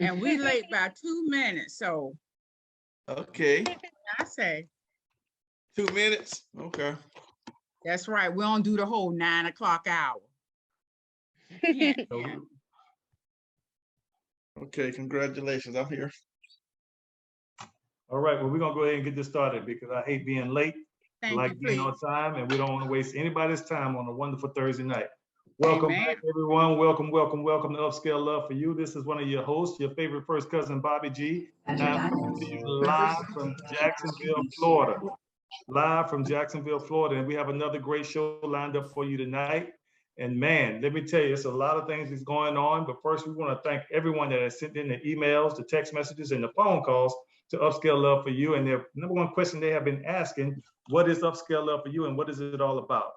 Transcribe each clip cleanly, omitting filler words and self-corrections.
And we late by 2 minutes. So Okay. I say 2 minutes. Okay. that's right. We don't do the whole 9 o'clock hour. Yeah. Okay, congratulations. I'm here. All right, well, we're gonna go ahead and get this started because I hate being late. I Thank like you, being on please. time, and we don't want to waste anybody's time on a wonderful Thursday night. Welcome Amen. back, everyone. Welcome to Upscale Love for You. This is one of your hosts, your favorite first cousin, Bobbie G. Now, I'm coming to you live from Jacksonville, Florida. Live from Jacksonville, Florida. And we have another great show lined up for you tonight. And man, let me tell you, it's a lot of things that's going on. But first, we want to thank everyone that has sent in the emails, the text messages, and the phone calls to Upscale Love for You. And their number one question they have been asking, what is Upscale Love for You and what is it all about?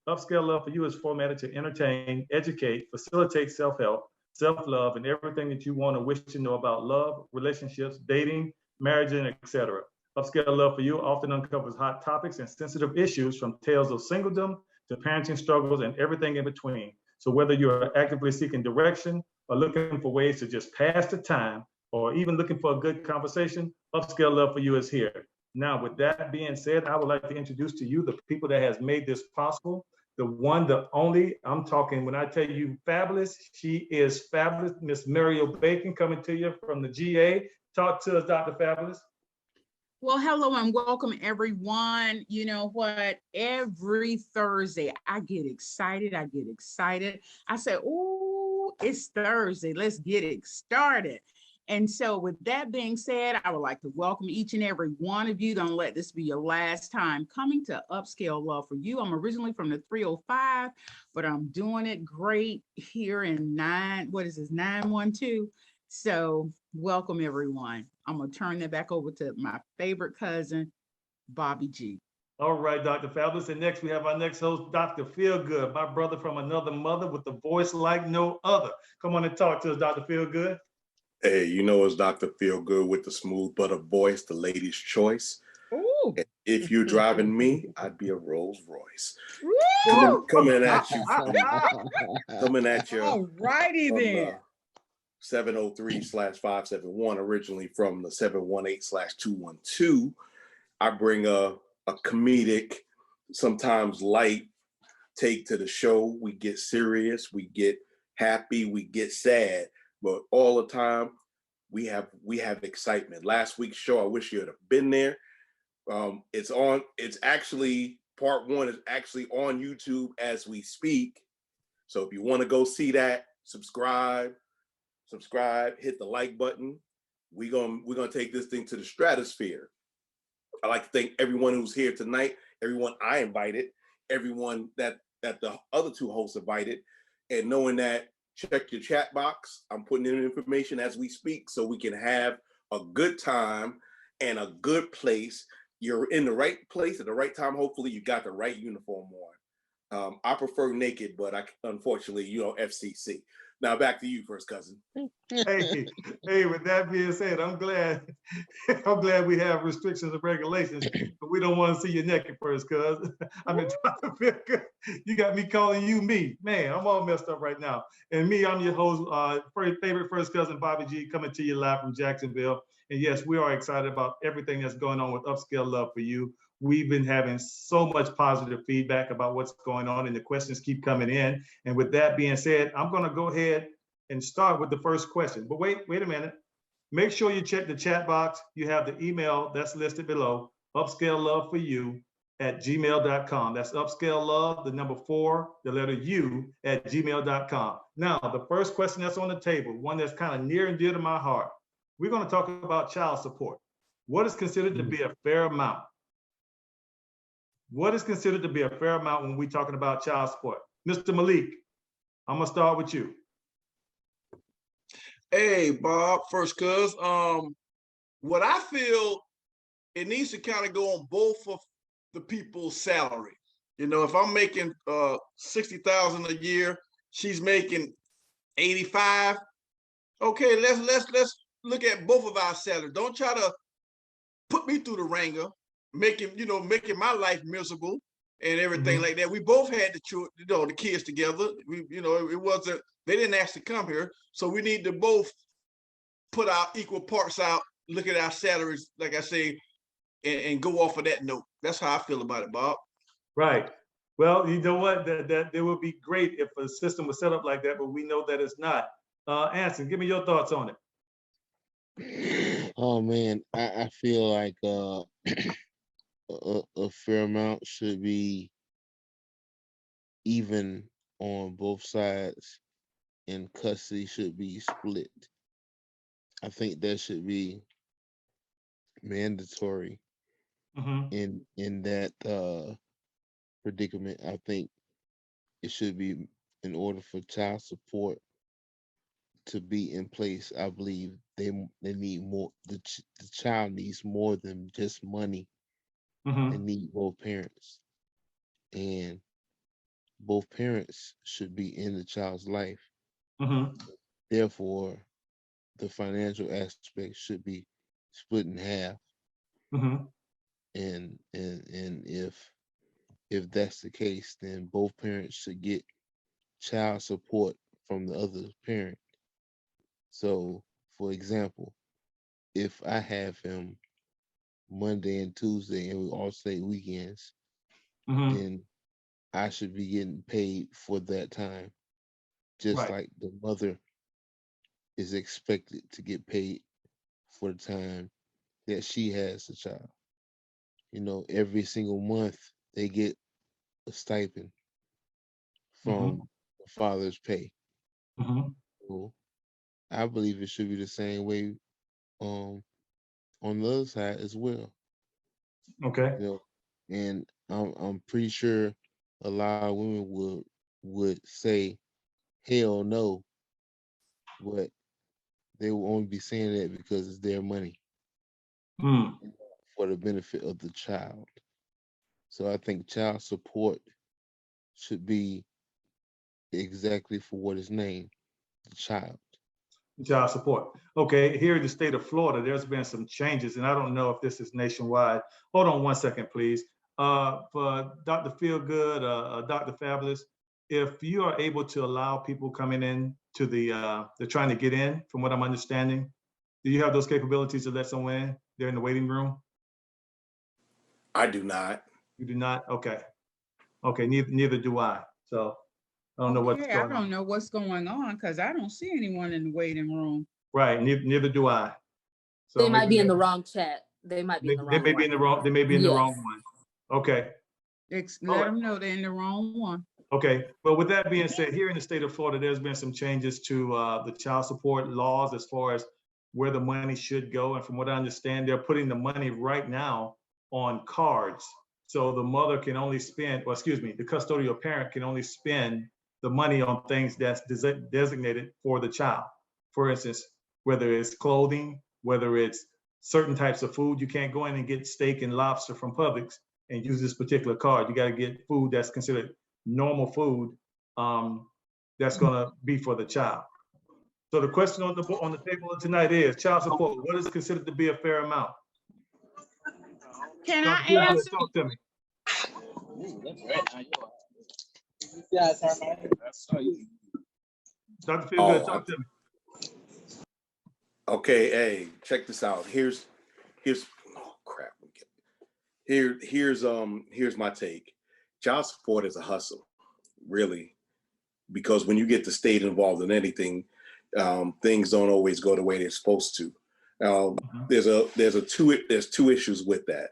Upscale Love for You is formatted to entertain, educate, facilitate self-help, self-love, and everything that you want or wish to know about love, relationships, dating, marriage, and etc. Upscale Love for You often uncovers hot topics and sensitive issues from tales of singledom to parenting struggles and everything in between. So whether you're actively seeking direction or looking for ways to just pass the time or even looking for a good conversation, Upscale Love for You is here. Now, with that being said, I would like to introduce to you the people that has made this possible. The one, the only, I'm talking, when I tell you fabulous, she is fabulous. Miss Muriel Bacon coming to you from the GA. Talk to us, Dr. Fabulous. Well, hello and welcome everyone. You know what? Every Thursday, I get excited. I say, oh, it's Thursday. Let's get it started. And so with that being said, I would like to welcome each and every one of you. Don't let this be your last time coming to Upscale Love for You. I'm originally from the 305, but I'm doing it great here in 912. So welcome everyone. I'm gonna turn that back over to my favorite cousin, Bobbie G. All right, Dr. Fabulous. And next we have our next host, Dr. Feelgood, my brother from another mother with a voice like no other. Come on and talk to us, Dr. Feelgood. Hey, you know it's Dr. Feelgood with the smooth butter voice, the lady's choice. Ooh. If you're driving me, I'd be a Rolls Royce. Woo! Coming at you. Coming at you. All righty then. 703/571, originally from the 718/212. I bring a comedic, sometimes light take to the show. We get serious, we get happy, we get sad, but all the time we have excitement. Last week's show, I wish you had been there. It's actually part one is actually on YouTube as we speak. So if you want to go see that, subscribe, hit the like button. We're gonna take this thing to the stratosphere. I'd like to thank everyone who's here tonight, everyone I invited, everyone that the other two hosts invited, and knowing that, check your chat box. I'm putting in information as we speak so we can have a good time and a good place. You're in the right place at the right time. Hopefully you got the right uniform on. I prefer naked, but unfortunately, FCC. Now back to you, first cousin. Hey, with that being said, I'm glad we have restrictions and regulations, but we don't want to see you naked first, cuz. I mean, you got me calling you me. Man, I'm all messed up right now. And me, I'm your host, favorite first cousin, Bobbie G, coming to you live from Jacksonville. And yes, we are excited about everything that's going on with Upscale Love for You. We've been having so much positive feedback about what's going on, and the questions keep coming in. And with that being said, I'm going to go ahead and start with the first question. But wait a minute. Make sure you check the chat box. You have the email that's listed below, upscaleloveforyou@gmail.com. That's upscalelove, the number 4, the letter U @gmail.com. Now, the first question that's on the table, one that's kind of near and dear to my heart. We're going to talk about child support. What is considered to be a fair amount? What is considered to be a fair amount when we're talking about child support? Mr. Malik, I'm going to start with you. Hey, Bob, first cuz. What I feel, it needs to kind of go on both of the people's salary. You know, if I'm making $60,000 a year, she's making 85. Okay, let's look at both of our salaries. Don't try to put me through the ringer, making my life miserable and everything like that. We both had the kids together. It wasn't, they didn't ask to come here, so we need to both put our equal parts out, look at our salaries, like I say, and go off of that note. That's how I feel about it, Bob. Right. Well, you know what? That it would be great if a system was set up like that, but we know that it's not. Anson, give me your thoughts on it. Oh man, I feel like a fair amount should be even on both sides, and custody should be split. I think that should be mandatory in that predicament. I think it should be, in order for child support to be in place. I believe they need more. The child needs more than just money. They need both parents, and both parents should be in the child's life. Therefore, the financial aspect should be split in half. And if that's the case, then both parents should get child support from the other parent. So, for example, if I have him Monday and Tuesday and we alternate weekends, then I should be getting paid for that time, just like the mother is expected to get paid for the time that she has the child. You know, every single month they get a stipend from the father's pay. So I believe it should be the same way on the other side as well. Okay. You know, and I'm pretty sure a lot of women would say hell no, but they will only be saying that because it's their money for the benefit of the child. So I think child support should be exactly for what it's named, the child. Child support. Okay, here in the state of Florida, there's been some changes, and I don't know if this is nationwide. Hold on one second, please. For Dr. Feelgood, Dr. Fabulous, if you are able to allow people coming in to they're trying to get in, from what I'm understanding, do you have those capabilities to let someone in? They're in the waiting room? I do not. You do not? Okay. Okay, neither do I. So I don't know what's going on. I don't know what's going on because I don't see anyone in the waiting room. Right, neither do I. So they might be in the wrong chat. They might be in the wrong one. They may be in the wrong one. Okay. Let them know they're in the wrong one. Okay, but with that being said, here in the state of Florida, there's been some changes to the child support laws as far as where the money should go. And from what I understand, they're putting the money right now on cards. So the mother can only spend, or excuse me, the custodial parent can only spend the money on things that's designated for the child. For instance, whether it's clothing, whether it's certain types of food, you can't go in and get steak and lobster from Publix and use this particular card. You got to get food that's considered normal food that's going to be for the child. So the question on the table tonight is child support. What is considered to be a fair amount? Can I answer? Talk to me. Dr. Feelgood, talk to me. Okay, hey, check this out. Here's oh crap. Here's my take. Child support is a hustle, really, because when you get the state involved in anything, things don't always go the way they're supposed to. There's two issues with that.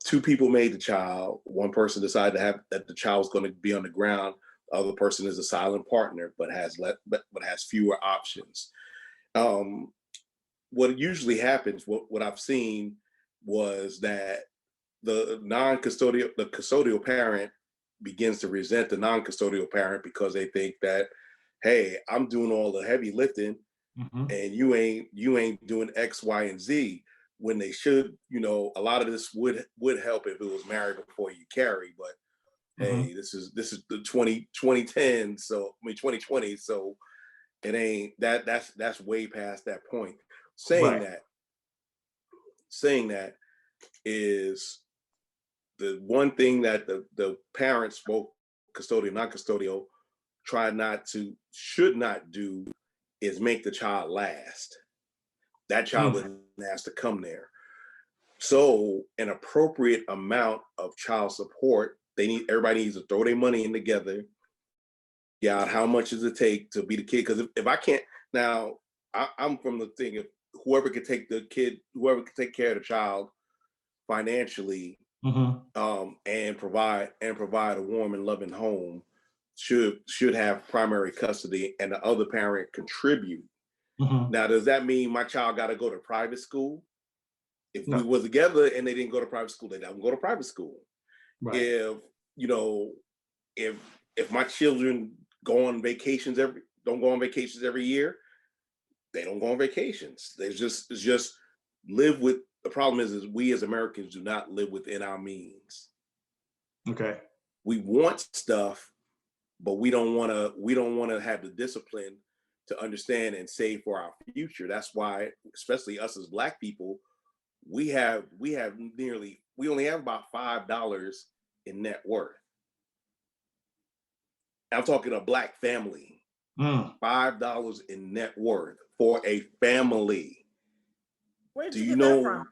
Two people made the child. One person decided that the child was going to be on the ground. The other person is a silent partner, but has fewer options. What usually happens, what I've seen, was that the custodial parent begins to resent the non-custodial parent because they think that, hey, I'm doing all the heavy lifting, and you ain't doing X, Y, and Z. When they should, a lot of this would help if it was married before you carry. But hey, this is the 2010, so 2020, so it ain't that's way past that point. Saying that is the one thing that the parents, both custodial and non-custodial, should not do is make the child last. That child isn't asked to come there. So an appropriate amount of child support, everybody needs to throw their money in together. Yeah, how much does it take to be the kid? Because if I can't, now I'm from the thing, if whoever can take the kid, whoever can take care of the child financially, and provide a warm and loving home should have primary custody, and the other parent contribute. Now, does that mean my child got to go to private school? If we were together and they didn't go to private school, they don't go to private school. Right. If my children go on vacations don't go on vacations every year, they don't go on vacations. It's just live with. The problem is we as Americans do not live within our means. Okay. We want stuff, but we don't want to have the discipline to understand and save for our future. That's why, especially us as Black people, we only have about $5 in net worth. I'm talking a Black family. $5 in net worth for a family. Where did you get that from?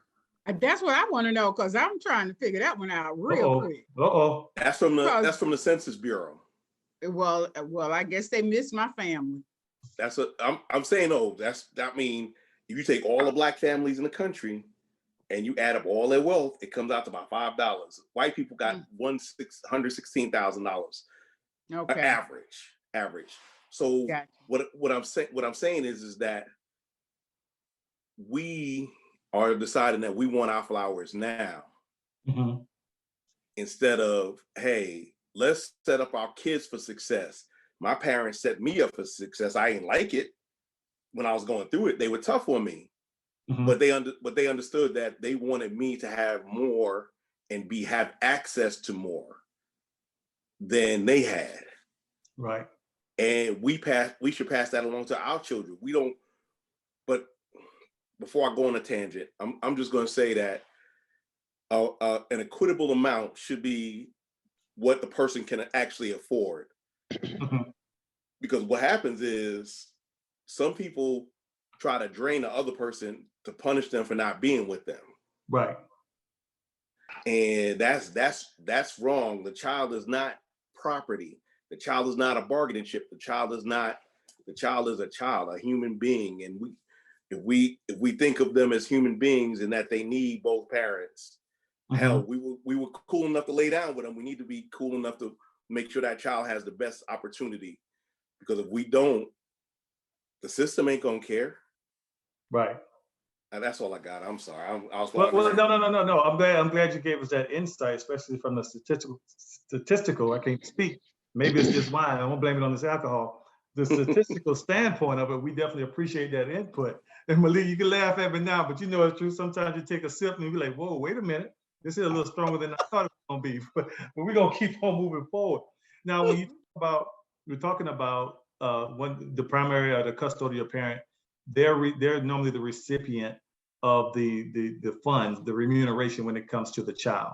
That's what I want to know, because I'm trying to figure that one out real quick. That's from the Census Bureau. Well, I guess they missed my family. I'm saying, that mean if you take all the Black families in the country and you add up all their wealth, it comes out to about $5. White people got $116,000. Okay. Average. So gotcha. What I'm saying is that we are deciding that we want our flowers now, instead of, hey, let's set up our kids for success. My parents set me up for success. I ain't like it when I was going through it. They were tough on me, but they understood that they wanted me to have more and have access to more than they had. Right. And we should pass that along to our children. We don't. But before I go on a tangent, I'm just going to say that an equitable amount should be what the person can actually afford. Because what happens is some people try to drain the other person to punish them for not being with them. Right. And that's wrong. The child is not property. The child is not a bargaining chip. The child is a child, a human being. And if we think of them as human beings and that they need both parents, hell, we were cool enough to lay down with them. We need to be cool enough to make sure that child has the best opportunity. Because if we don't, the system ain't gonna care. Right. And that's all I got. I'm sorry. No. I'm glad you gave us that insight, especially from the statistical. I can't speak. Maybe it's just wine. I won't blame it on this alcohol. The statistical standpoint of it, we definitely appreciate that input. And Malik, you can laugh at me now, but you know it's true. Sometimes you take a sip and you be like, whoa, wait a minute. This is a little stronger than I thought it was gonna be. But we're gonna keep on moving forward. Now, when we're talking about the primary or the custodial parent, they're normally the recipient of the funds, the remuneration when it comes to the child.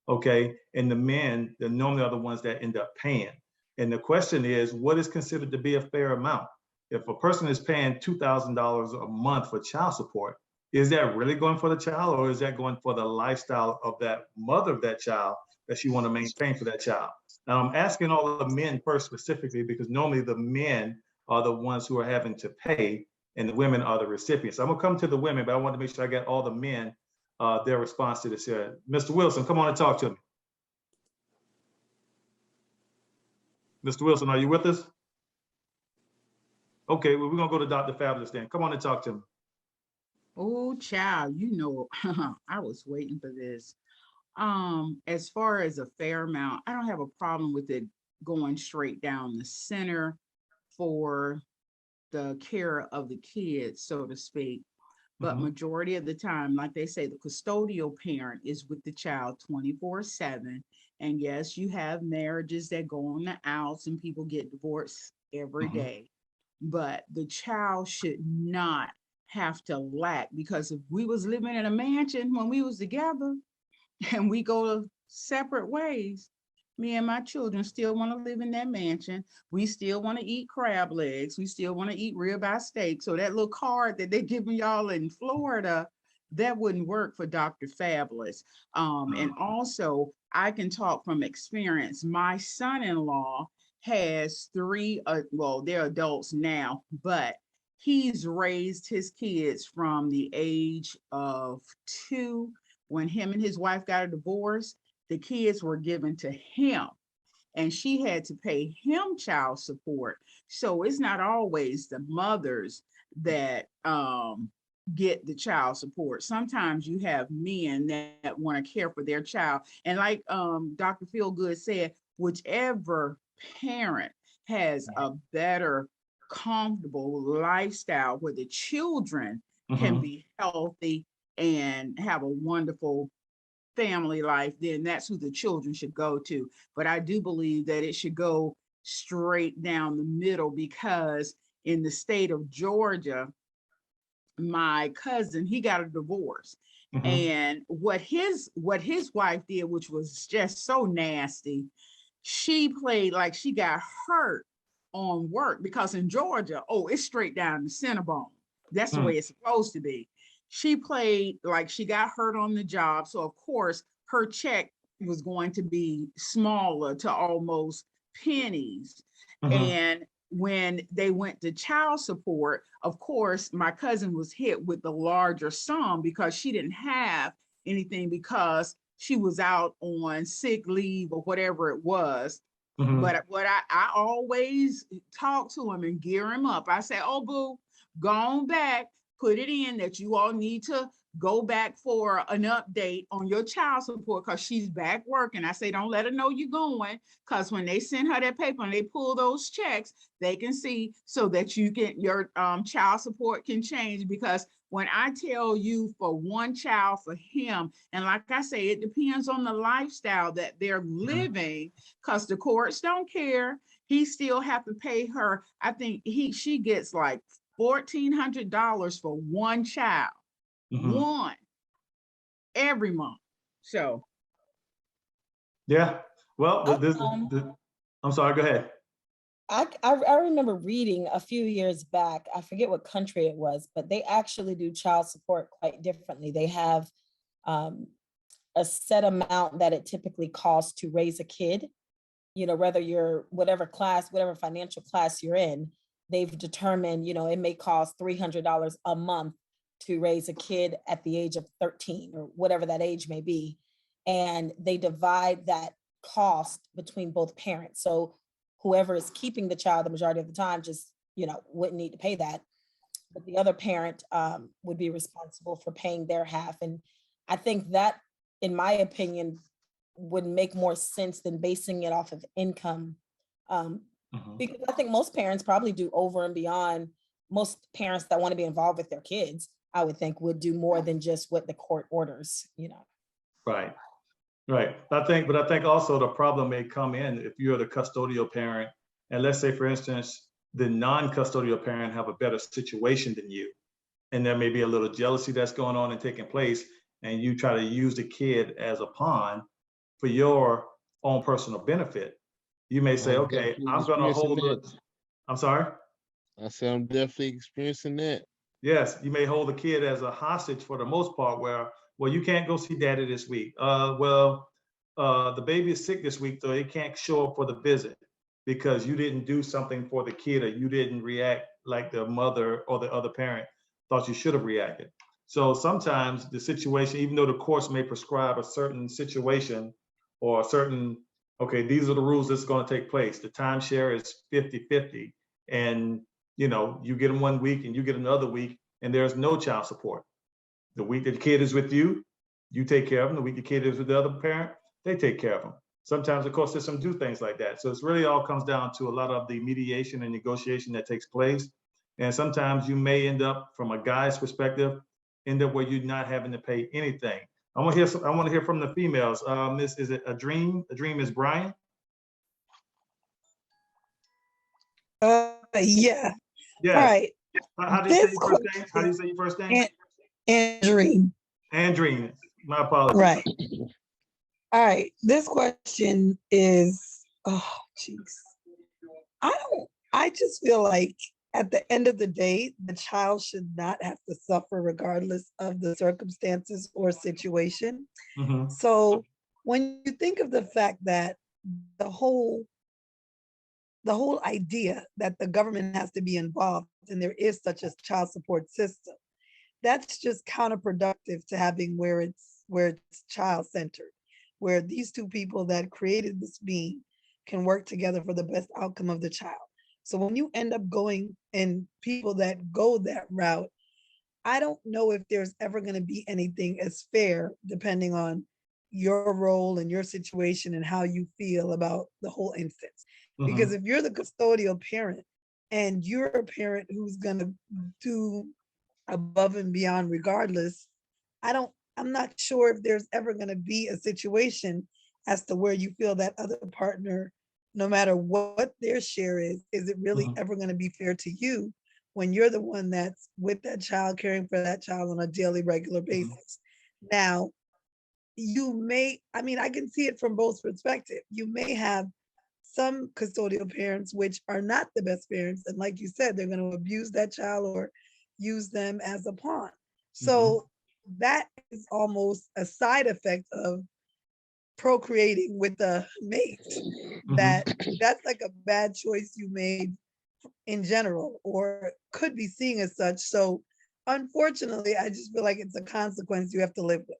Okay, and the men, they're normally are the ones that end up paying. And the question is, what is considered to be a fair amount? If a person is paying $2,000 a month for child support, is that really going for the child, or is that going for the lifestyle of that mother of that child that she want to maintain for that child? Now, I'm asking all of the men first specifically, because normally the men are the ones who are having to pay and the women are the recipients. I'm gonna come to the women, but I want to make sure I get all the men, their response to this here. Mr. Wilson, come on and talk to me. Mr. Wilson, are you with us? Okay, well, we're gonna go to Dr. Fabulous then. Come on and talk to me. Oh, child, I was waiting for this. As far as a fair amount, I don't have a problem with it going straight down the center for the care of the kids, so to speak. But majority of the time, like they say, the custodial parent is with the child 24/7. And yes, you have marriages that go on the outs and people get divorced every day. But the child should not have to lack, because if we was living in a mansion when we was together and we go to separate ways, Me and my children still want to live in that mansion. We still want to eat crab legs. We still want to eat ribeye steak. So that little card that they're giving y'all in Florida, that wouldn't work for Dr. Fabulous. And also, I can talk from experience. My son-in-law has three, well, they're adults now, but he's raised his kids from the age of 2. When him and his wife got a divorce, the kids were given to him, and she had to pay him child support. So it's not always the mothers that get the child support. Sometimes you have men that want to care for their child. And like Dr. Feelgood said, whichever parent has a better, comfortable lifestyle where the children can be healthy and have a wonderful family life, then that's who the children should go to. But I do believe that it should go straight down the middle, because in the state of Georgia, my cousin, he got a divorce. And what his wife did, which was just so nasty, she played like she got hurt on work, because in Georgia, oh, it's straight down the Cinnabon. That's the way it's supposed to be. She played like she got hurt on the job. So of course her check was going to be smaller to almost pennies. And when they went to child support, of course, my cousin was hit with the larger sum because she didn't have anything, because she was out on sick leave or whatever it was. But what I always talk to him and gear him up. I say, oh, boo, go on back, put it in that you all need to go back for an update on your child support, because she's back working. I say, don't let her know you're going, because when they send her that paper and they pull those checks, they can see, so that you can, your child support can change. Because when I tell you for one child for him, and like I say, it depends on the lifestyle that they're living, because the courts don't care. He still have to pay her. I think she gets like $1,400 for one child, one, every month. So yeah, well, I'm sorry, go ahead. I remember reading a few years back, I forget what country it was, but they actually do child support quite differently. They have a set amount that it typically costs to raise a kid, you know, whether you're whatever financial class you're in. They've determined, you know, it may cost $300 a month to raise a kid at the age of 13 or whatever that age may be. And they divide that cost between both parents. So whoever is keeping the child the majority of the time just, you know, wouldn't need to pay that. But the other parent would be responsible for paying their half. And I think that, in my opinion, would make more sense than basing it off of income. Because I think most parents probably do over and beyond. Most parents that want to be involved with their kids, I would think, would do more than just what the court orders, you know. Right. I think also the problem may come in if you're the custodial parent, and let's say, for instance, the non-custodial parent have a better situation than you, and there may be a little jealousy that's going on and taking place, and you try to use the kid as a pawn for your own personal benefit. You may say, okay, I'm going to hold it. I'm sorry? I said I'm definitely experiencing that. Yes, you may hold the kid as a hostage for the most part, where, well, you can't go see daddy this week. The baby is sick this week, so he can't show up for the visit because you didn't do something for the kid, or you didn't react like the mother or the other parent thought you should have reacted. So sometimes the situation, even though the courts may prescribe a certain situation or a certain, okay, these are the rules that's going to take place. The timeshare is 50-50, and you know, you get them 1 week and you get another week, and there's no child support. The week that the kid is with you, you take care of them. The week the kid is with the other parent, they take care of them. Sometimes the court system do things like that. So it's really all comes down to a lot of the mediation and negotiation that takes place. And sometimes you may end up, from a guy's perspective, end up where you're not having to pay anything. I want to hear from the females. Is it a dream? A dream is Brian? Yeah. Yeah. Right. How do you say your first name? How do you say your first name? Andream. Andream. My apologies. Right. All right, this question is, oh, jeez. I just feel like at the end of the day, the child should not have to suffer regardless of the circumstances or situation. Mhm. So when you think of the fact that the whole idea that the government has to be involved and there is such a child support system, that's just counterproductive to having where it's child centered, where these two people that created this being can work together for the best outcome of the child. So when you end up going and people that go that route, I don't know if there's ever going to be anything as fair, depending on your role and your situation and how you feel about the whole instance. Because if you're the custodial parent and you're a parent who's going to do above and beyond regardless, I'm not sure if there's ever going to be a situation as to where you feel that other partner, no matter what their share is it really ever going to be fair to you when you're the one that's with that child, caring for that child on a daily, regular basis. Now, I can see it from both perspectives. You may have some custodial parents which are not the best parents, and like you said, they're going to abuse that child or use them as a pawn. So that is almost a side effect of procreating with a mate. That's like a bad choice you made in general, or could be seen as such. So unfortunately, I just feel like it's a consequence you have to live with.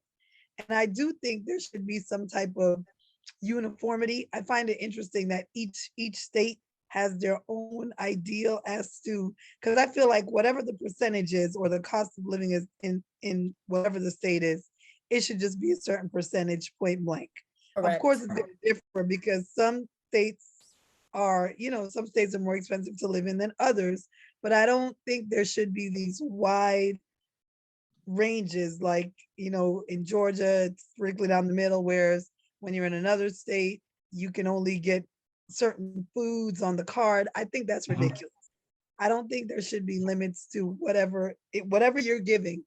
And I do think there should be some type of uniformity. I find it interesting that each state has their own ideal as to, because I feel like whatever the percentage is or the cost of living is in whatever the state is, it should just be a certain percentage, point blank. Correct. Of course, it's going to differ because some states are, some states are more expensive to live in than others, but I don't think there should be these wide ranges like, in Georgia, it's strictly down the middle, whereas when you're in another state, you can only get certain foods on the card. I think that's ridiculous. I don't think there should be limits to whatever you're giving.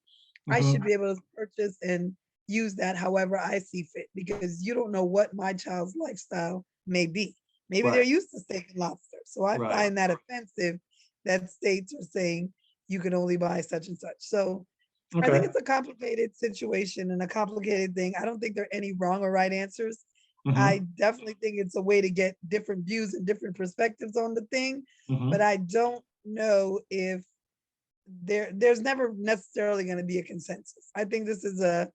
I should be able to purchase and use that however I see fit, because you don't know what my child's lifestyle may be. Maybe they're used to steak and lobster. So I find that offensive that states are saying you can only buy such and such. So I think it's a complicated situation and a complicated thing. I don't think there are any wrong or right answers. I definitely think it's a way to get different views and different perspectives on the thing, but I don't know if there's never necessarily going to be a consensus. I think this is a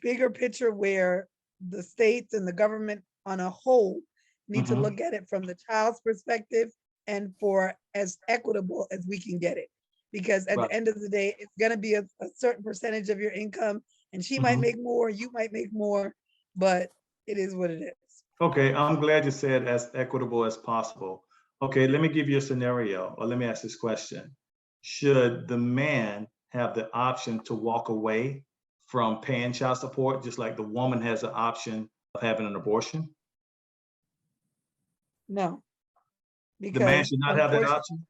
bigger picture where the states and the government on a whole need to look at it from the child's perspective and for as equitable as we can get it. Because at the end of the day, it's going to be a certain percentage of your income, and she might make more, you might make more, but it is what it is. Okay, I'm glad you said as equitable as possible. Okay, let me give you a scenario, or let me ask this question. Should the man have the option to walk away from paying child support, just like the woman has the option of having an abortion? No. The man should not have that option?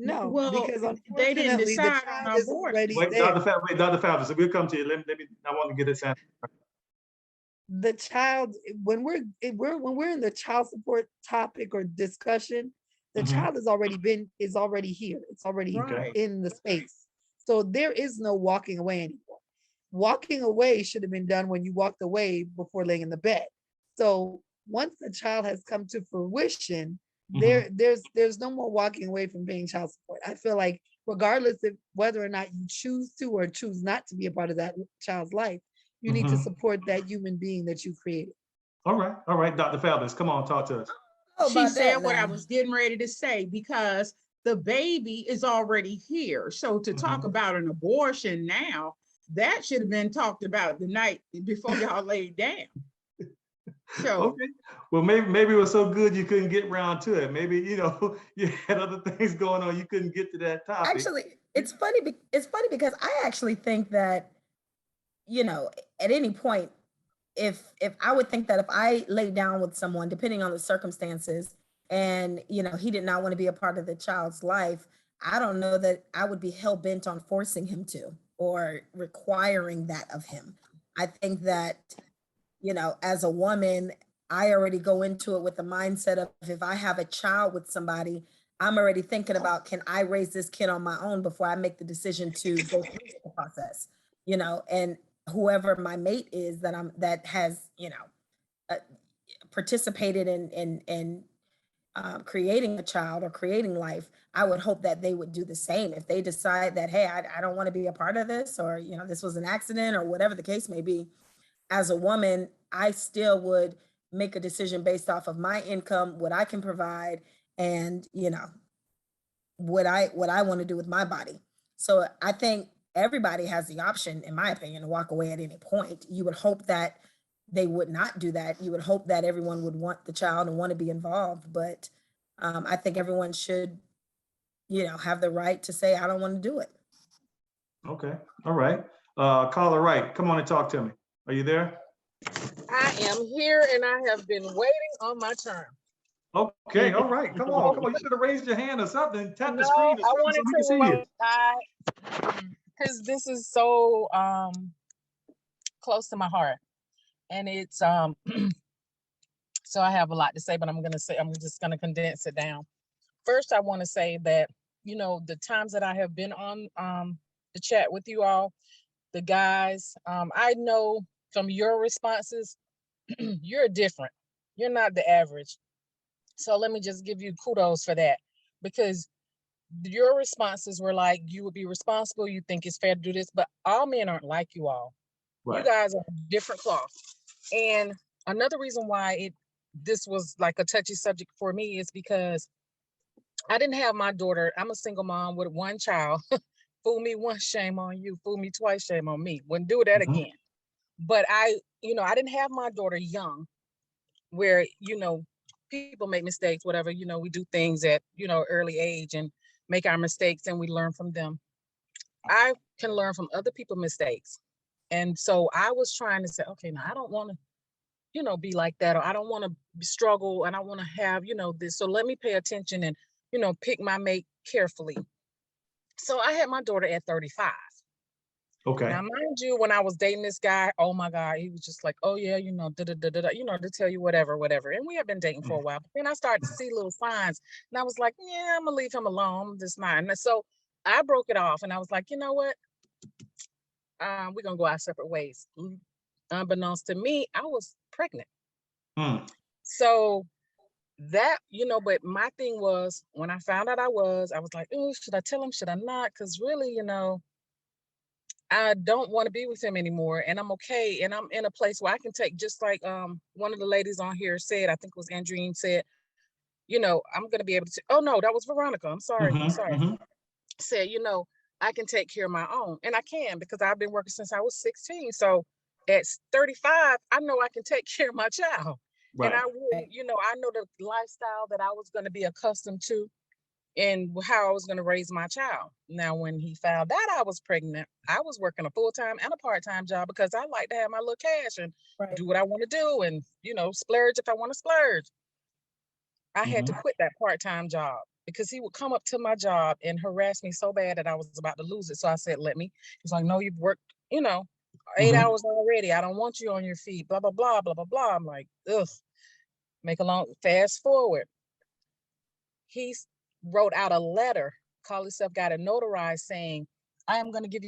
No, Well, because they didn't unfortunately, the decide child on is abortion. already Wait, there. Dr. Fabulous, so we'll come to you. Let me, I want to get this answer. The child, when we're in the child support topic or discussion, the child is already here. It's already in the space. So there is no walking away anymore. Walking away should have been done when you walked away before laying in the bed. So once the child has come to fruition, there's no more walking away from paying child support. I feel like regardless of whether or not you choose to or choose not to be a part of that child's life, you need to support that human being that you created. All right, Dr. Fabulous, come on, talk to us. She said what I was getting ready to say, because the baby is already here. So to talk about an abortion now, that should have been talked about the night before y'all laid down. So okay, well, maybe it was so good you couldn't get around to it. Maybe you had other things going on, you couldn't get to that topic. Actually, it's funny because I actually think that, at any point, if I would think that if I laid down with someone, depending on the circumstances, and he did not want to be a part of the child's life, I don't know that I would be hell bent on forcing him to or requiring that of him. I think that you know, as a woman, I already go into it with the mindset of if I have a child with somebody, I'm already thinking about, can I raise this kid on my own before I make the decision to go through the process, you know, and whoever my mate is that has, you know, participated in creating a child or creating life, I would hope that they would do the same. If they decide that, hey, I don't want to be a part of this, or, you know, this was an accident or whatever the case may be, as a woman, I still would make a decision based off of my income, what I can provide, and, you know, what I want to do with my body. So I think everybody has the option, in my opinion, to walk away at any point. You would hope that they would not do that. You would hope that everyone would want the child and want to be involved. But I think everyone should, you know, have the right to say, I don't want to do it. Okay, all right. Caller Wright, come on and talk to me. Are you there? I am here and I have been waiting on my turn. Okay, all right. Come on, come on. You should have raised your hand or something. Tap the No, screen or I something wanted so we can see you. because this is so close to my heart, and it's so I have a lot to say, but I'm just gonna condense it down. First, I want to say that, you know, the times that I have been on the chat with you all, the guys, I know from your responses, you're different. You're not the average. So let me just give you kudos for that, because your responses were like, you would be responsible, you think it's fair to do this, but all men aren't like you all. Right. You guys are different cloth. And another reason why this was like a touchy subject for me is because I didn't have my daughter. I'm a single mom with one child. Fool me once, shame on you. Fool me twice, shame on me. Wouldn't do that again. But I didn't have my daughter young, where, you know, people make mistakes, whatever, you know, we do things at, you know, early age and make our mistakes and we learn from them. I can learn from other people's mistakes. And so I was trying to say, okay, now I don't want to, you know, be like that, or I don't want to struggle and I want to have, you know, this. So let me pay attention and, you know, pick my mate carefully. So I had my daughter at 35. Okay. Now, mind you, when I was dating this guy, oh my God, he was just like, oh yeah, you know, you know, to tell you whatever. And we have been dating for a while. But then I started to see little signs and I was like, yeah, I'm gonna leave him alone. This mine. And so I broke it off and I was like, you know what? We're gonna go our separate ways. Unbeknownst to me, I was pregnant. So that, you know, but my thing was, when I found out I was like, oh, should I tell him? Should I not? Because really, you know, I don't want to be with him anymore, and I'm okay. And I'm in a place where I can take, just like one of the ladies on here said, I think it was Andreen said, you know, I'm going to be able to, oh no, that was Veronica. I'm sorry. Said, you know, I can take care of my own, and I can, because I've been working since I was 16. So at 35, I know I can take care of my child. Right. And I would, you know, I know the lifestyle that I was going to be accustomed to and how I was going to raise my child. Now, when he found out I was pregnant, I was working a full-time and a part-time job because I like to have my little cash and do what I want to do and, you know, splurge if I want to splurge. I had to quit that part-time job because he would come up to my job and harass me so bad that I was about to lose it. So I said, let me. He's like, no, you've worked, you know, 8 hours already. I don't want you on your feet, blah, blah, blah, blah, blah, blah. I'm like, ugh. Make a long, fast forward. He wrote out a letter, called himself, got it notarized, saying, I am going to give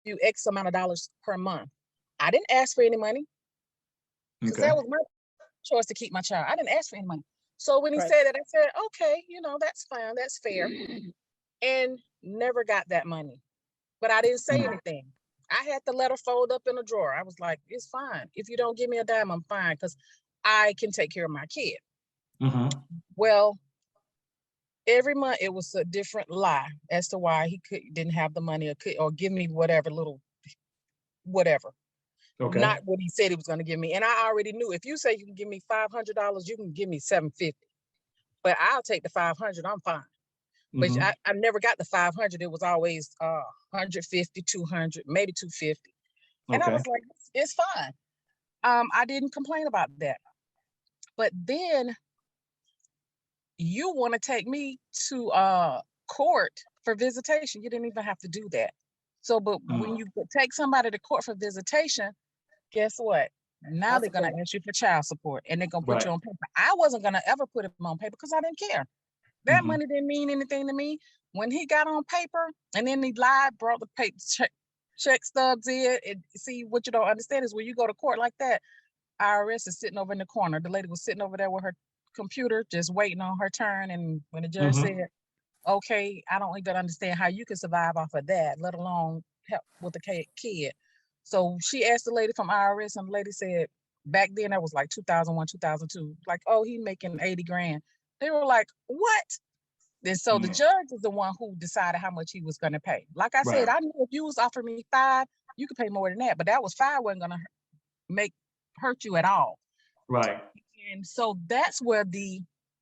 you X amount of dollars per month. I didn't ask for any money because that was my choice to keep my child. I didn't ask for any money. So when he said that, I said, okay, you know, that's fine, that's fair. And never got that money. But I didn't say anything. I had the letter folded up in a drawer. I was like, it's fine. If you don't give me a dime, I'm fine, because I can take care of my kid. Well, every month it was a different lie as to why he didn't have the money or give me whatever little, whatever. Okay. Not what he said he was going to give me. And I already knew, if you say you can give me $500, you can give me $750. But I'll take the 500. I'm fine. But I never got the 500. It was always 150, 200, maybe 250. And I was like, it's fine. I didn't complain about that. But then you want to take me to court for visitation. You didn't even have to do that. So, but when you take somebody to court for visitation, guess what? Now they're gonna ask you for child support, and they're gonna put you on paper. I wasn't gonna ever put him on paper because I didn't care. That money didn't mean anything to me. When he got on paper, and then he lied, brought the paper check stubs in, and see what you don't understand is when you go to court like that, IRS is sitting over in the corner. The lady was sitting over there with her computer, just waiting on her turn. And when the judge said, "Okay, I don't even understand how you can survive off of that, let alone help with the kid." So she asked the lady from IRS, and the lady said, back then that was like 2001, 2002, like, "Oh, he making 80 grand. They were like, "What?" And so the judge is the one who decided how much he was going to pay. Like I said, I knew if you was offering me 5, you could pay more than that, but that was 5 wasn't going to hurt you at all. Right. And so that's where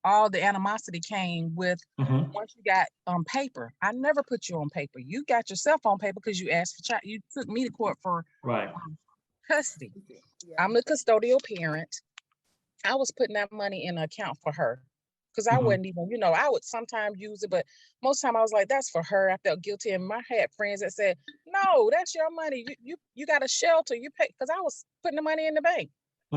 all the animosity came with once you got on paper. I never put you on paper. You got yourself on paper because you asked for you took me to court for custody. I'm the custodial parent. I was putting that money in an account for her because I wasn't even, I would sometimes use it, but most of the time I was like, that's for her. I felt guilty. And I had friends that said, "No, that's your money. You got a shelter. You pay," because I was putting the money in the bank.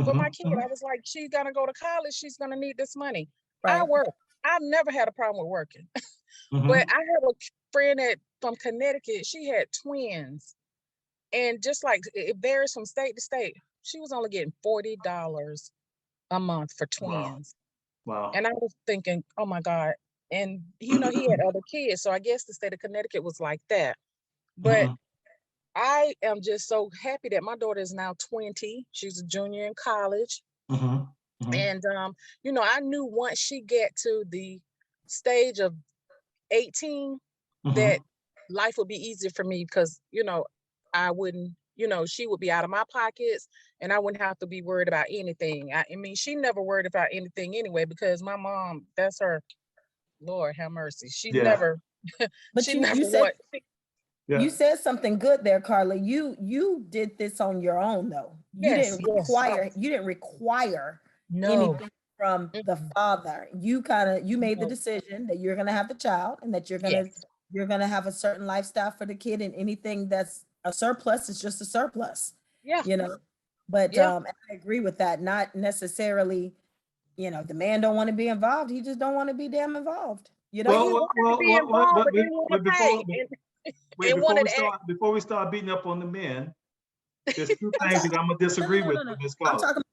For my kid, I was like, she's gonna go to college. She's gonna need this money. I work. I've never had a problem with working, but I have a friend from Connecticut. She had twins, and just like it varies from state to state, she was only getting $40 a month for twins. Wow. And I was thinking, oh my God. And he had other kids, so I guess the state of Connecticut was like that. But I am just so happy that my daughter is now 20. She's a junior in college. And, I knew once she get to the stage of 18, that life would be easier for me because, I wouldn't, she would be out of my pockets and I wouldn't have to be worried about anything. I mean, she never worried about anything anyway, because my mom, that's her, Lord have mercy. She never, but she you never said, Yeah. you said something good there, Carla. You did this on your own though. You didn't require anything from the father. You made the decision that you're gonna have the child and that you're gonna have a certain lifestyle for the kid, and anything that's a surplus is just a surplus. But I agree with that. Not necessarily, the man don't want to be involved. He just don't want to be damn involved. Before we start beating up on the men, there's 2 things that I'm gonna disagree with Ms. Carla. I'm talking about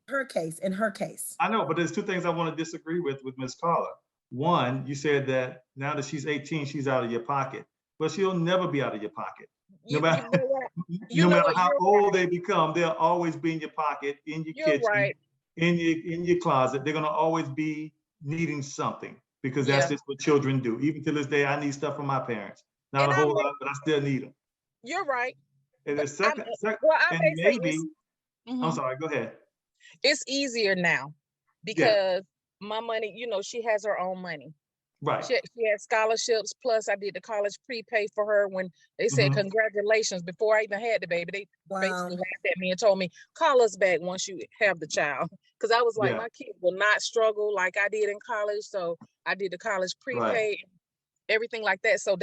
in her case. I know, but there's 2 things I want to disagree with Ms. Carla. One, you said that now that she's 18, she's out of your pocket. Well, she'll never be out of your pocket. No matter how old they become, they'll always be in your pocket, in your kitchen, in your closet. They're gonna always be needing something, because that's just what children do. Even to this day, I need stuff from my parents. Not a whole lot, but I still need them. You're right. And the second, I'm sorry, go ahead. It's easier now because my money, she has her own money. Right. She had scholarships. Plus, I did the college prepay for her when they said congratulations before I even had the baby. They basically laughed at me and told me, "Call us back once you have the child," because I was like, my kid will not struggle like I did in college. So I did the college prepay, everything like that. So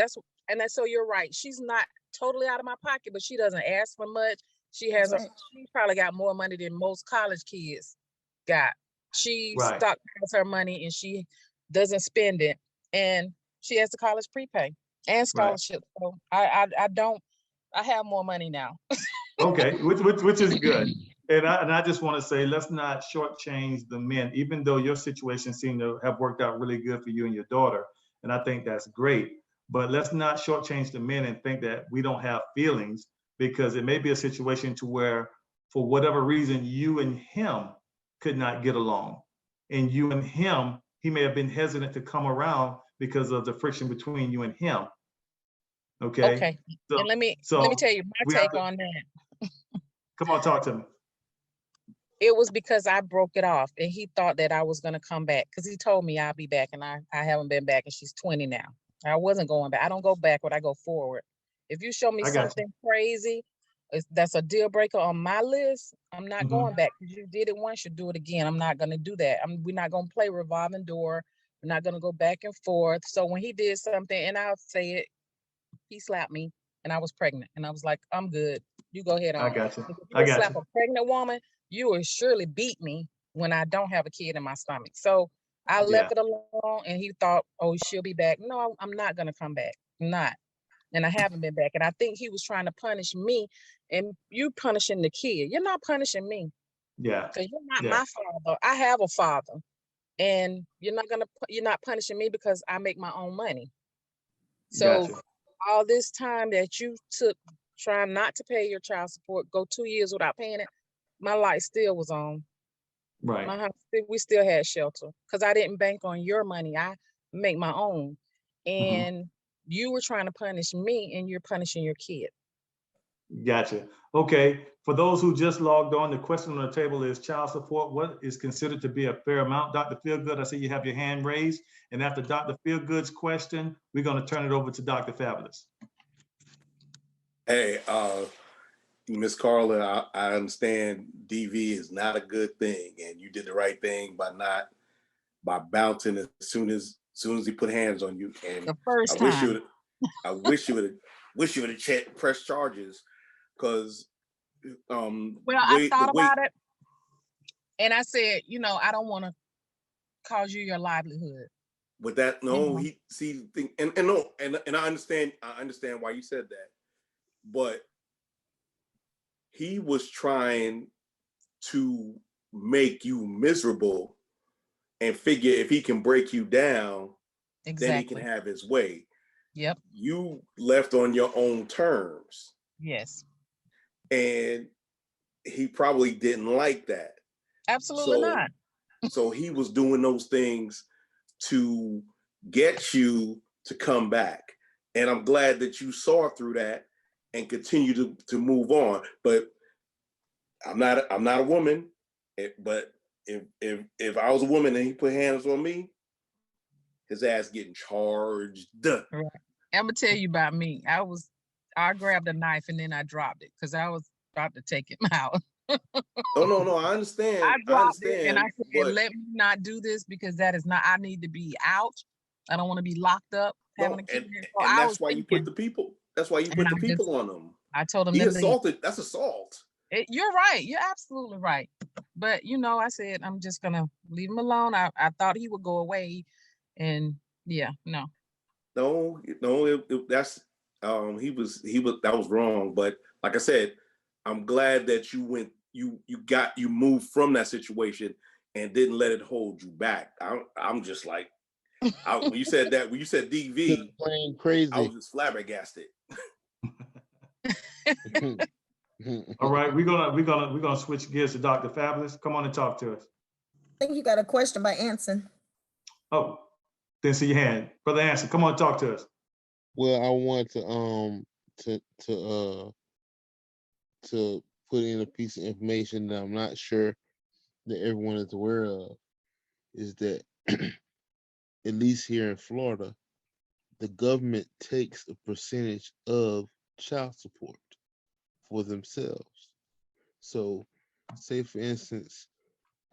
so you're right. She's not totally out of my pocket, but she doesn't ask for much. She probably got more money than most college kids got. She stockpiles her money and she doesn't spend it, and she has the college prepay and scholarship. So I have more money now. Okay, which is good. And I just want to say, let's not shortchange the men, even though your situation seemed to have worked out really good for you and your daughter. And I think that's great. But let's not shortchange the men and think that we don't have feelings, because it may be a situation to where, for whatever reason, you and him could not get along. And you and him, he may have been hesitant to come around because of the friction between you and him. Okay. So, and let me tell you my take on that. Come on, talk to me. It was because I broke it off and he thought that I was going to come back, because he told me I'll be back, and I haven't been back, and she's 20 now. I wasn't going back. I don't go backward, I go forward. If you show me something crazy, that's a deal breaker on my list, I'm not going back, because you did it once, you do it again. I'm not going to do that. We're not going to play revolving door. We're not going to go back and forth. So when he did something, and I'll say it, he slapped me and I was pregnant, and I was like, I'm good. You go ahead on. I got you. If you slap a pregnant woman, you will surely beat me when I don't have a kid in my stomach. So I left it alone, and he thought, oh, she'll be back. No, I'm not going to come back. I'm not. And I haven't been back. And I think he was trying to punish me, and you punishing the kid. You're not punishing me. Yeah. Because you're not my father. I have a father. And you're not punishing me because I make my own money. So Gotcha. all this time that you took trying not to pay your child support, go 2 years without paying it, my light still was on. Right. My house, we still had shelter because I didn't bank on your money. I make my own. And you were trying to punish me, and you're punishing your kid. Gotcha. Okay. For those who just logged on, the question on the table is child support. What is considered to be a fair amount? Dr. Feelgood, I see you have your hand raised. And after Dr. Feelgood's question, we're going to turn it over to Dr. Fabulous. Hey, Miss Carla, I understand DV is not a good thing, and you did the right thing by bouncing as soon as he put hands on you. And the first I wish time. you would have pressed charges, because I thought about it, and I said, I don't want to cause you your livelihood. With that, no, he see and I understand why you said that, but he was trying to make you miserable and figure if he can break you down, then he can have his way. Yep. You left on your own terms. Yes. And he probably didn't like that. Absolutely not. So he was doing those things to get you to come back. And I'm glad that you saw through that and continue to move on. But I'm not a woman, but if I was a woman and he put hands on me, his ass getting charged. Right. I'm gonna tell you about me. I grabbed a knife and then I dropped it because I was about to take him out. No, I understand. I dropped it and I said, but let me not do this because that is not, I need to be out. I don't want to be locked up having a kid. And that's why you put the people. That's why you put the people on them. I told him he assaulted. That's assault. You're right. You're absolutely right. But I said I'm just gonna leave him alone. I thought he would go away, and no. That's that was wrong. But like I said, I'm glad that you went. You moved from that situation and didn't let it hold you back. I'm just like, when you said DV, playing crazy. I was just flabbergasted. All right, we're gonna switch gears to Dr. Fabulous. Come on and talk to us. I think you got a question by Anson. Oh, didn't see your hand, Brother Anson. Come on and talk to us. Well, I want to put in a piece of information that I'm not sure that everyone is aware of, is that at least here in Florida, the government takes a percentage of child support for themselves. So say for instance,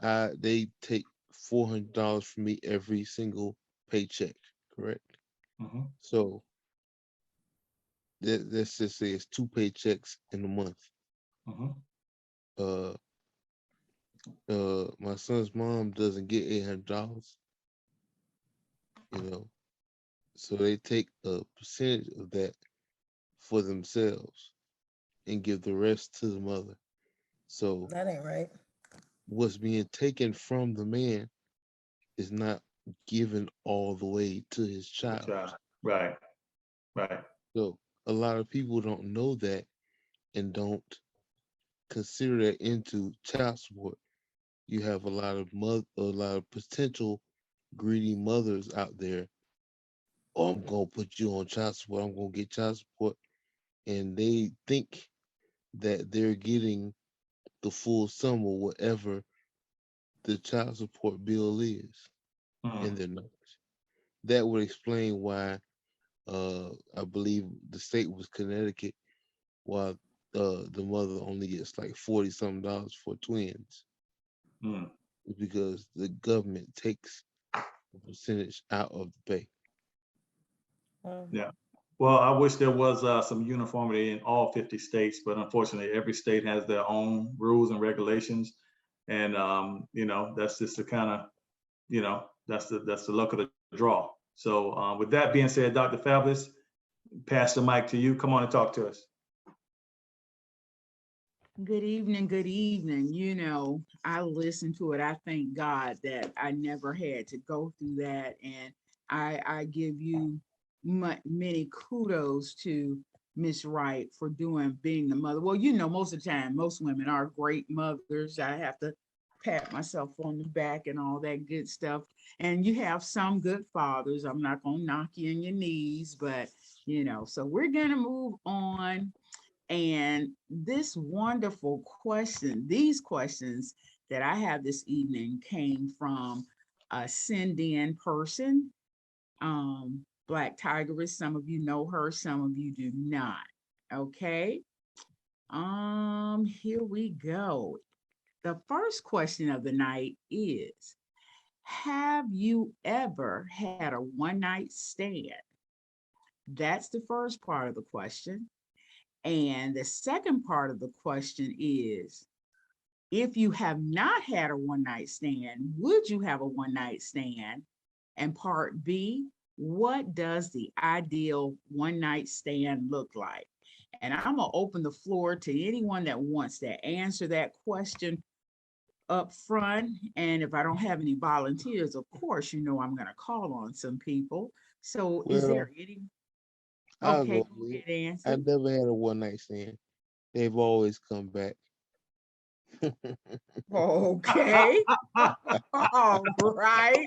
they take $400 from me every single paycheck, correct? Mm-hmm. So let's just say it's 2 paychecks in a month. Mm-hmm. My son's mom doesn't get $800, so they take a percentage of that for themselves and give the rest to the mother. So that ain't right. What's being taken from the man is not given all the way to his child. Right. So a lot of people don't know that and don't consider that into child support. You have a lot of potential greedy mothers out there. Oh, I'm gonna put you on child support. I'm gonna get child support, and they think that they're getting the full sum or whatever the child support bill is, and they're not. That would explain why I believe the state was Connecticut, while the mother only gets like $40-something for twins. It's because the government takes a percentage out of the pay. Yeah. Well, I wish there was some uniformity in all 50 states, but unfortunately, every state has their own rules and regulations. And you know, that's just the kind of, you know, that's the luck of the draw. So with that being said, Dr. Fabulous, pass the mic to you. Come on and talk to us. Good evening, good evening. You know, I listened to it. I thank God that I never had to go through that. And I give you many kudos to Miss Wright for being the mother. Well, you know, most of the time, most women are great mothers. I have to pat myself on the back and all that good stuff. And you have some good fathers. I'm not going to knock you in your knees, but, you know, so we're going to move on. And this wonderful question, these questions that I have this evening came from a send-in person, Black Tigeress. Some of you know her, some of you do not. Okay. Here we go. The first question of the night is, have you ever had a one-night stand? That's the first part of the question. And the second part of the question is, if you have not had a one-night stand, would you have a one-night stand? And part B, what does the ideal one-night stand look like? And I'm gonna open the floor to anyone that wants to answer that question up front. And if I don't have any volunteers, of course, you know I'm gonna call on some people. So is Well, there any? I'll Okay, go go with it. ahead, I answer. never had a one night stand. They've always come back. Okay. All right.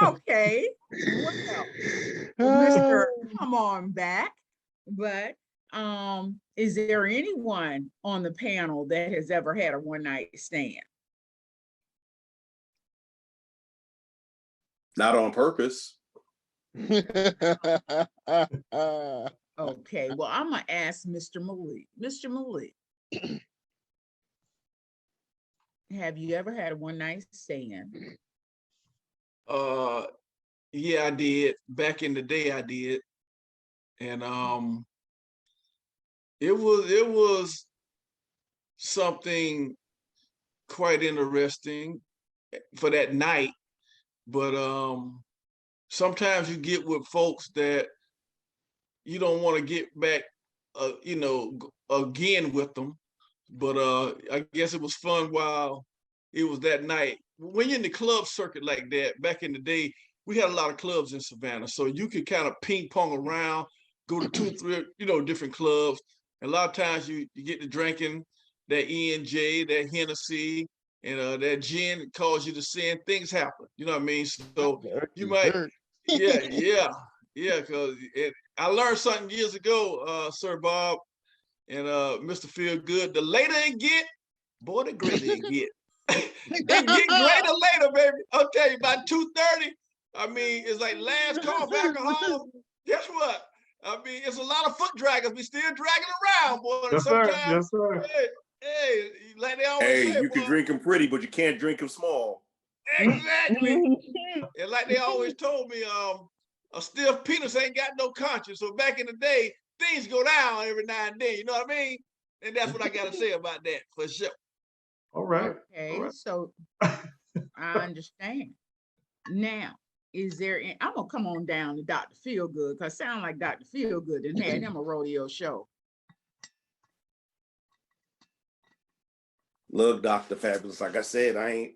Okay. Well, Mr. Come on back. But is there anyone on the panel that has ever had a one night stand? Not on purpose. Okay. Well, I'm gonna ask Mr. Malik. Mr. Malik, have you ever had a one night stand? Yeah, I did. Back in the day, I did. And it was something quite interesting for that night. But sometimes you get with folks that you don't want to get back, you know, again with them. But I guess it was fun while it was that night. When you're in the club circuit like that, back in the day, we had a lot of clubs in Savannah, so you could kind of ping pong around, go to 2 or 3, you know, different clubs. And a lot of times you get to drinking that E&J, that Hennessy, and that gin cause you to sin. Things happen, you know what I mean? So you might, yeah, because I learned something years ago, Sir Bob and Mr. Feelgood. The later it get, boy, the greater it get. It get greater later, baby. I'll tell you, about 2:30. I mean, it's like last call for alcohol. Guess what? I mean, it's a lot of foot draggers. We still dragging around, boy. And Yes, sir. sometimes, Yes, sir. hey, like they always say, You boy, can drink them pretty, but you can't drink them small. exactly. And like they always told me, a stiff penis ain't got no conscience. So back in the day, things go down every now and then. You know what I mean? And that's what I got to say about that for sure. All right. Okay, All right. so I understand. Now, is there, I'm gonna come on down to Dr. Feelgood, because sound like Dr. Feelgood and had him a rodeo show. Love Dr. Fabulous. Like I said, I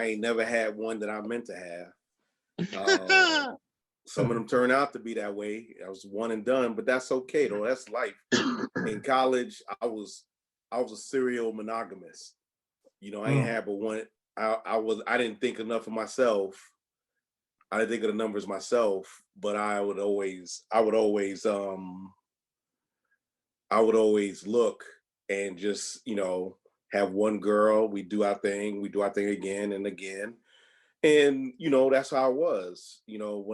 ain't never had one that I meant to have. Some of them turn out to be that way. I was one and done, but that's okay though. That's life. In college, I was a serial monogamist. You know, I ain't had but one. I didn't think enough of myself. I didn't think of the numbers myself, but I would always look and just, you know, have one girl. We do our thing again and again. And, you know, that's how I was, you know,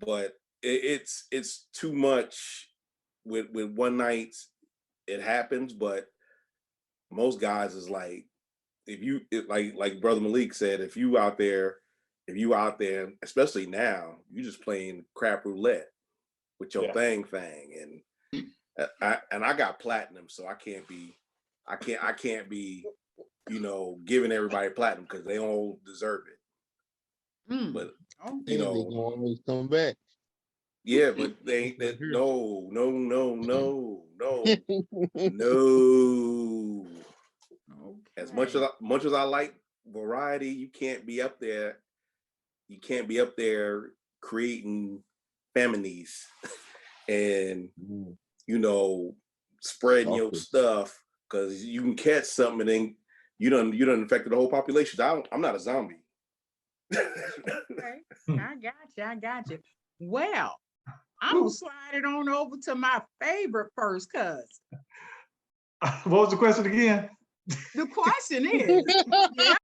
but it's too much with one night. It happens, but most guys is like, like Brother Malik said, if you out there, especially now, you just playing crap roulette with your thing. And I got platinum, so I can't be I can't be, giving everybody platinum because they don't deserve it. But They gonna always come back. yeah, but no. As much as I like variety, you can't be up there. You can't be up there creating feminies and spreading your stuff because you can catch something and then you done infected the whole population. I'm not a zombie. Okay, I got you. Well, I'm gonna slide it on over to my favorite first cousin. What was the question again? The question is, yeah,